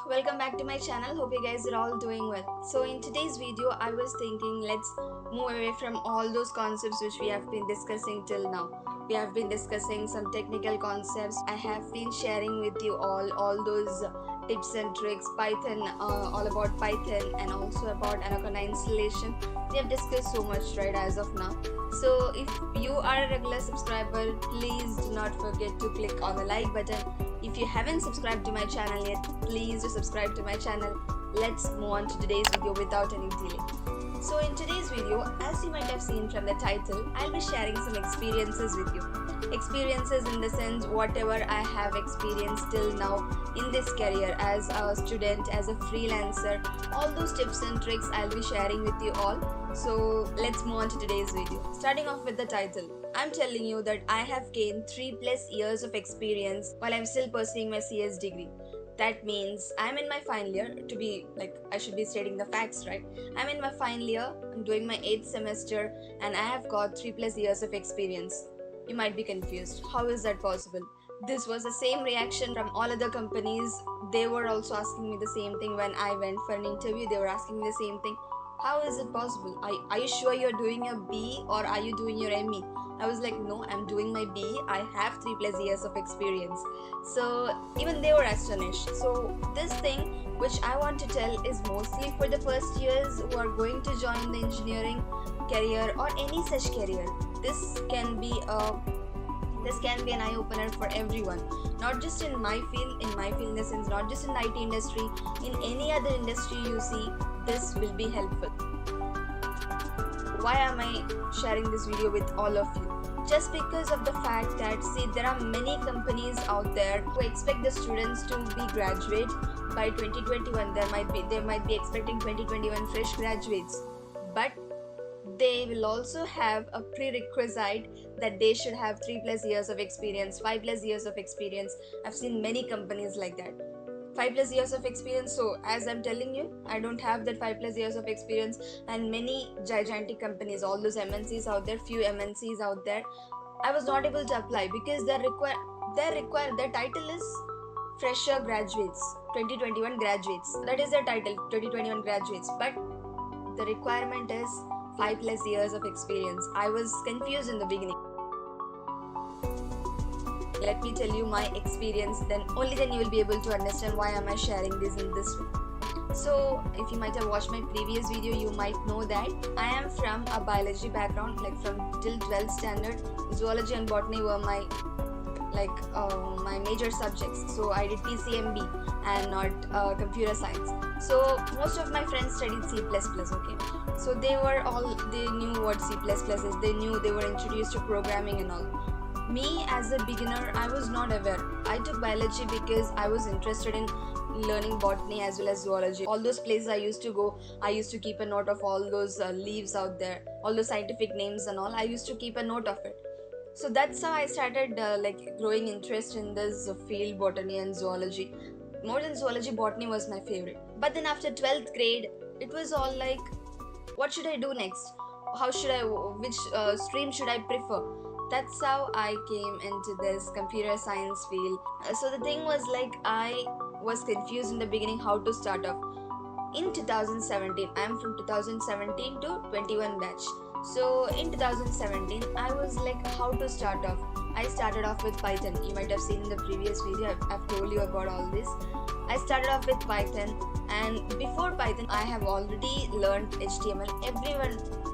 welcome back to my channel. Hope you guys are all doing well. So in today's video I was thinking let's move away from all those concepts which we have been discussing till now. We have been discussing some technical concepts. I have been sharing with you all those tips and tricks, Python, all about Python, and also about Anaconda installation. We have discussed so much right as of now. So if you are a regular subscriber, please do not forget to click on the like button. If you haven't subscribed to my channel yet, please do subscribe to my channel. Let's move on to today's video without any delay. So in today's video, as you might have seen from the title, I'll be sharing some experiences with you. Experiences in the sense whatever I have experienced till now in this career as a student, as a freelancer, all those tips and tricks I'll be sharing with you all. So let's move on to today's video. Starting off with the title, I'm telling you that I have gained 3+ years of experience while I'm still pursuing my CS degree. That means I'm in my final year. To be like, I should be stating the facts, right? I'm in my final year, I'm doing my 8th semester, and I have got 3+ years of experience. You might be confused. How is that possible? This was the same reaction from all other companies. They were also asking me the same thing when I went for an interview. They were asking me the same thing. How is it possible? Are you sure you're doing your B or are you doing your ME? I was like, no, I'm doing my B. I have 3+ years of experience. So even they were astonished. So this thing which I want to tell is mostly for the first years who are going to join the engineering career or any such career. This can be an eye-opener for everyone, not just in my field in the sense, not just in the IT industry, in any other industry you see, this will be helpful. Why am I sharing this video with all of you? Just because of the fact that, see, there are many companies out there who expect the students to be graduate by 2021. They might be expecting 2021 fresh graduates, but they will also have a prerequisite that they should have 3+ years of experience, 5+ years of experience. I've seen many companies like that. 5+ years of experience. So as I'm telling you, I don't have that 5+ years of experience, and many gigantic companies, all those MNCs out there, few MNCs out there, I was not able to apply because their title is fresher graduates, 2021 graduates. That is their title, 2021 graduates. But the requirement is 5+ years of experience. I was confused in the beginning. Let me tell you my experience, then only then you will be able to understand why am I sharing this in this way. So if you might have watched my previous video, you might know that I am from a biology background, like from till 12th standard. Zoology and botany were my major subjects. So I did PCMB and not computer science. So most of my friends studied C++, okay? So they knew what C++ is. They were introduced to programming and all. Me as a beginner, I was not aware. I took biology because I was interested in learning botany as well as zoology. All those places I used to go, I used to keep a note of all those leaves out there, all those scientific names and all. I used to keep a note of it. So that's how I started growing interest in this field, botany and zoology. More than zoology, botany was my favorite. But then after 12th grade, it was all like, what should I do next? Which stream should I prefer? That's how I came into this computer science field. So the thing was like, I was confused in the beginning how to start off. In 2017, I am from 2017 to 21 batch. So in 2017, I was like, how to start off? I started off with Python. You might have seen in the previous video, I've told you about all this. I started off with Python, and before Python, I have already learned HTML.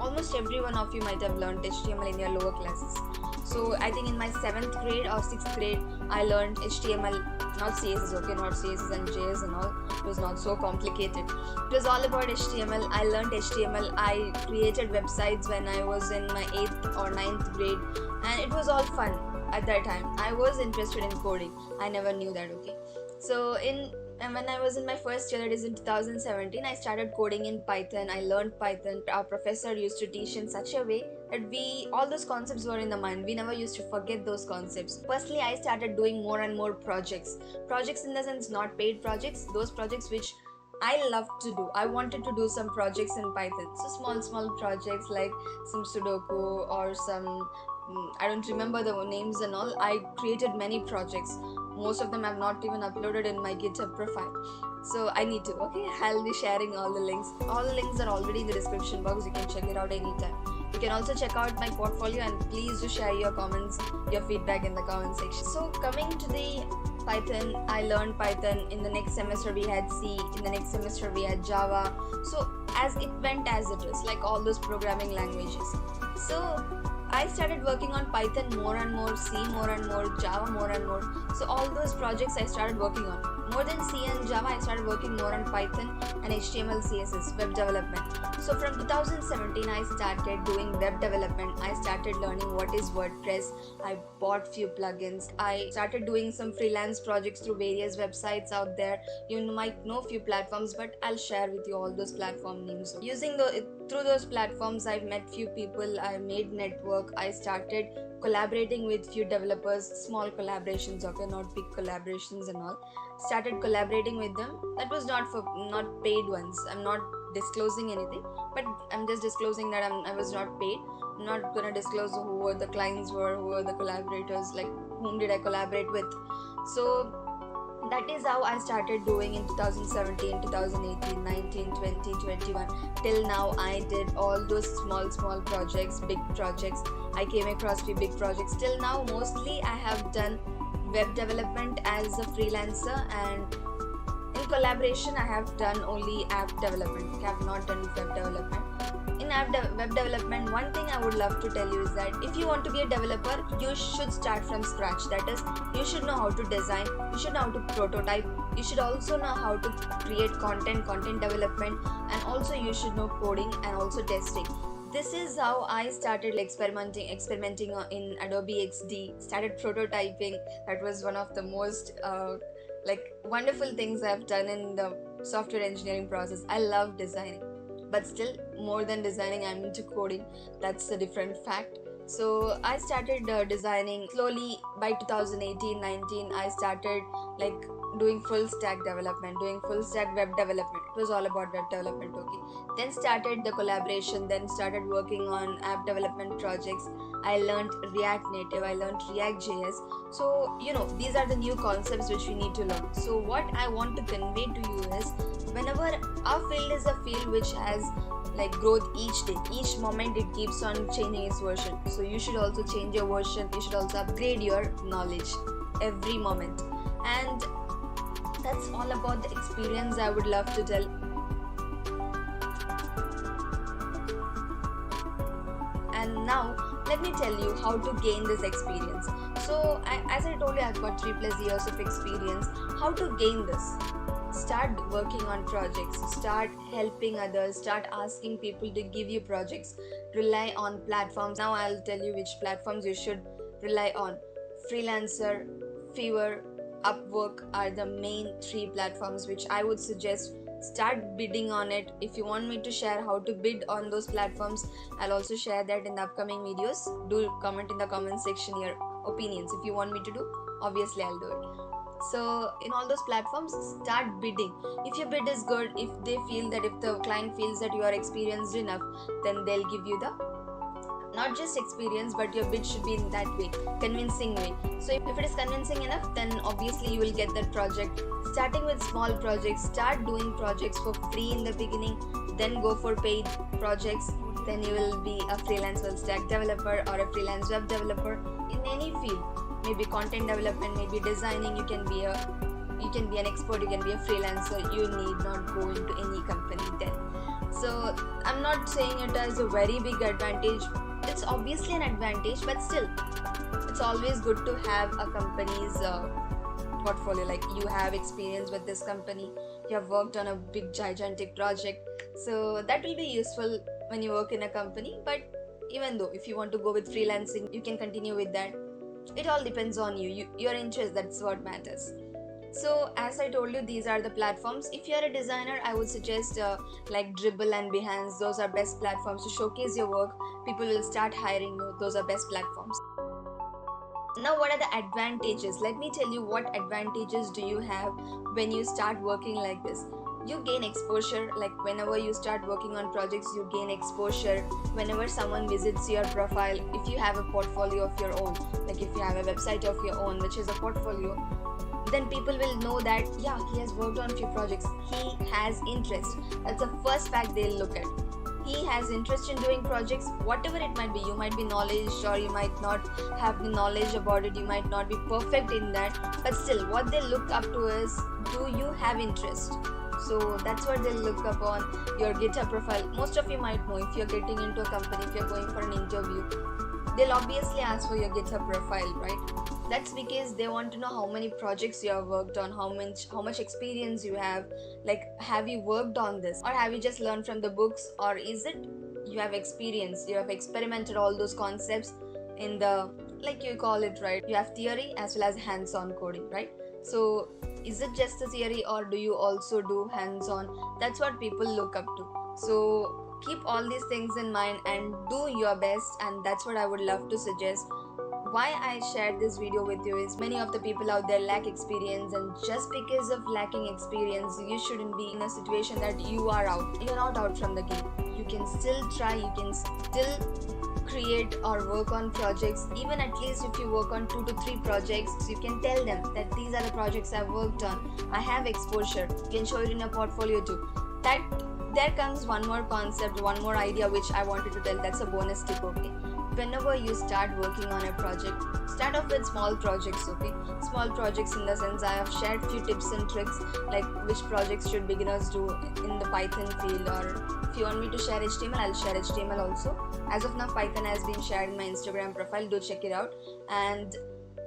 Almost every one of you might have learned HTML in your lower classes. So I think in my 7th grade or 6th grade, I learned HTML, not CSS, okay, not CSS and JS and all. It was not so complicated. It was all about HTML. I learned HTML. I created websites when I was in my 8th or 9th grade, and it was all fun at that time. I was interested in coding. I never knew that, okay. So when I was in my first year, that is in 2017, I started coding in Python. I learned Python. Our professor used to teach in such a way that all those concepts were in the mind. We never used to forget those concepts. Firstly, I started doing more and more projects. Projects in the sense, not paid projects, those projects which I love to do. I wanted to do some projects in Python. So small projects like some Sudoku or some I don't remember the names and all. I created many projects. most of them I've not even uploaded in my GitHub profile. So I need to, okay? I'll be sharing all the links. All the links are already in the description box. You can check it out anytime. You can also check out my portfolio, and please do share your comments, your feedback in the comment section. So coming to the Python, I learned Python. In the next semester we had C, in the next semester we had Java. So as it went as it is, like all those programming languages. So I started working on Python more and more, C more and more, Java more and more. So all those projects I started working on. More than C and Java, I started working more on Python and HTML, CSS, web development. So from 2017, I started doing web development. I started learning what is WordPress. I bought few plugins. I started doing some freelance projects through various websites out there. You might know few platforms, but I'll share with you all those platform names. Through those platforms, I've met few people. I made network. I started collaborating with few developers, small collaborations, okay, not big collaborations and all. Started collaborating with them. That was not paid ones. I'm not disclosing anything, but I'm just disclosing that I was not paid. I'm not gonna disclose who the clients were, who were the collaborators, like whom did I collaborate with. So that is how I started doing in 2017, 2018, 19, 20, 21. Till now, I did all those small projects, big projects. I came across few big projects. Till now, mostly I have done web development as a freelancer, and in collaboration I have done only app development. I have not done web development. In web development, one thing I would love to tell you is that if you want to be a developer, you should start from scratch. That is, you should know how to design, you should know how to prototype, you should also know how to create content development, and also you should know coding and also testing. This is how I started experimenting in Adobe XD, started prototyping. That was one of the most wonderful things I've done in the software engineering process. I love designing, but still, more than designing, I'm into coding. That's a different fact. So I started designing slowly. By 2018-19, I started doing full stack development, doing full stack web development. It was all about web development, okay. Then started the collaboration, then started working on app development projects. I learned React Native, I learned React.js. So, these are the new concepts which we need to learn. So what I want to convey to you is, whenever our field is a field which has growth each day, each moment it keeps on changing its version. So you should also change your version, you should also upgrade your knowledge every moment. And that's all about the experience I would love to tell. And now let me tell you how to gain this experience. So as I told you, I've got 3+ years of experience. How to gain this? Start working on projects, start helping others, start asking people to give you projects, rely on platforms. Now I'll tell you which platforms you should rely on. Freelancer, Fiverr, Upwork are the main 3 platforms which I would suggest. Start bidding on it. If you want me to share how to bid on those platforms, I'll also share that in the upcoming videos. Do comment in the comment section your opinions. If you want me to do, obviously I'll do it. So in all those platforms, start bidding. If your bid is good, if the client feels that you are experienced enough, then they'll give you the, not just experience, but your bid should be in that way, convincing way. So if it is convincing enough, then obviously you will get that project. Starting with small projects, start doing projects for free in the beginning, then go for paid projects. Then you will be a freelance full stack developer or a freelance web developer in any field. Maybe content development, maybe designing. You can be an expert, you can be a freelancer. You need not go into any company then. So I'm not saying it as a very big advantage. It's obviously an advantage, but still, it's always good to have a company's portfolio. Like, you have experience with this company, you have worked on a big gigantic project, so that will be useful when you work in a company. But even though if you want to go with freelancing, you can continue with that. It all depends on your interest. That's what matters. So as I told you, these are the platforms. If you're a designer, I would suggest Dribbble and Behance. Those are best platforms to showcase your work. People will start hiring you. Those are best platforms. Now, what are the advantages? Let me tell you what advantages do you have when you start working like this. You gain exposure. Like, whenever you start working on projects, you gain exposure. Whenever someone visits your profile, if you have a portfolio of your own, like if you have a website of your own which is a portfolio, then people will know that yeah, he has worked on few projects, he has interest. That's the first fact they'll look at. He has interest in doing projects, whatever it might be. You might be knowledge, or you might not have the knowledge about it, you might not be perfect in that, but still what they look up to is, do you have interest? So that's what they'll look upon your GitHub profile. Most of you might know, if you're getting into a company, if you're going for an interview, they'll obviously ask for your GitHub profile, right? That's because they want to know how many projects you have worked on, how much experience you have. Like, have you worked on this, or have you just learned from the books, or is it you have experience, you have experimented all those concepts in the, like you call it, right? You have theory as well as hands-on coding, right? So is it just a theory, or do you also do hands-on? That's what people look up to. So keep all these things in mind and do your best, and that's what I would love to suggest. Why I shared this video with you is, many of the people out there lack experience, and just because of lacking experience, you shouldn't be in a situation that you are out. You're not out from the game. You can still try, you can still create or work on projects. Even at least if you work on 2 to 3 projects, you can tell them that these are the projects I've worked on. I have exposure. You can show it in a portfolio too. That there comes one more concept, one more idea which I wanted to tell. That's a bonus tip, okay? Whenever you start working on a project, start off with small projects, okay? Small projects in the sense, I have shared few tips and tricks, like which projects should beginners do in the Python field, or if you want me to share HTML, I'll share HTML also. As of now, Python has been shared in my Instagram profile, do check it out. And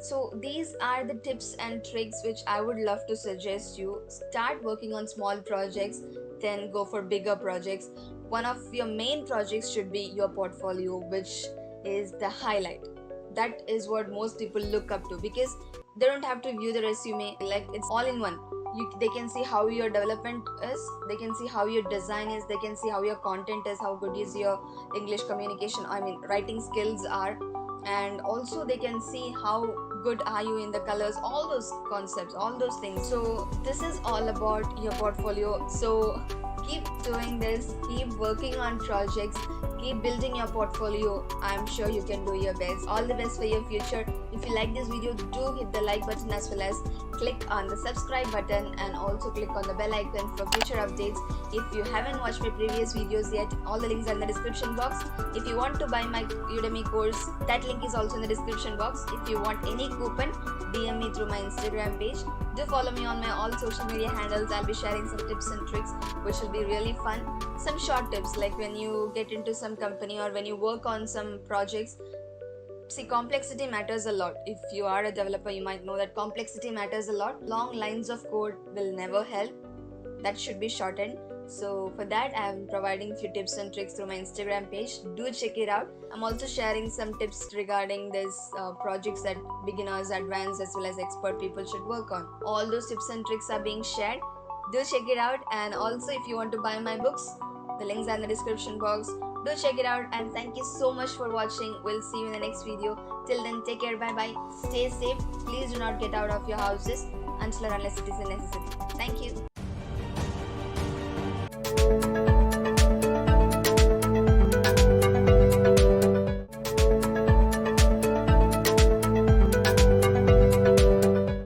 so these are the tips and tricks which I would love to suggest you. Start working on small projects, then go for bigger projects. One of your main projects should be your portfolio, which is the highlight. That is what most people look up to, because they don't have to view the resume, like it's all in one. They can see how your development is, they can see how your design is, they can see how your content is, how good is your English communication, writing skills are, and also they can see how good are you in the colors, all those concepts, all those things. So this is all about your portfolio. So keep doing this, keep working on projects, keep building your portfolio. I'm sure you can do your best. All the best for your future. If you like this video, do hit the like button as well as click on the subscribe button, and also click on the bell icon for future updates. If you haven't watched my previous videos yet, all the links are in the description box. If you want to buy my Udemy course, that link is also in the description box. If you want any coupon, DM me through my Instagram page. Do follow me on my all social media handles. I'll be sharing some tips and tricks which will be really fun. Some short tips, like when you get into some company or when you work on some projects. See, complexity matters a lot. If you are a developer, you might know that complexity matters a lot. Long lines of code will never help. That should be shortened. So for that, I am providing few tips and tricks through my Instagram page. Do check it out. I'm also sharing some tips regarding this projects that beginners, advanced as well as expert people should work on. All those tips and tricks are being shared. Do check it out. And also, if you want to buy my books, the links are in the description box. Do check it out, and thank you so much for watching. We'll see you in the next video. Till then, take care, bye bye, stay safe. Please do not get out of your houses until or unless it is necessary. Thank you.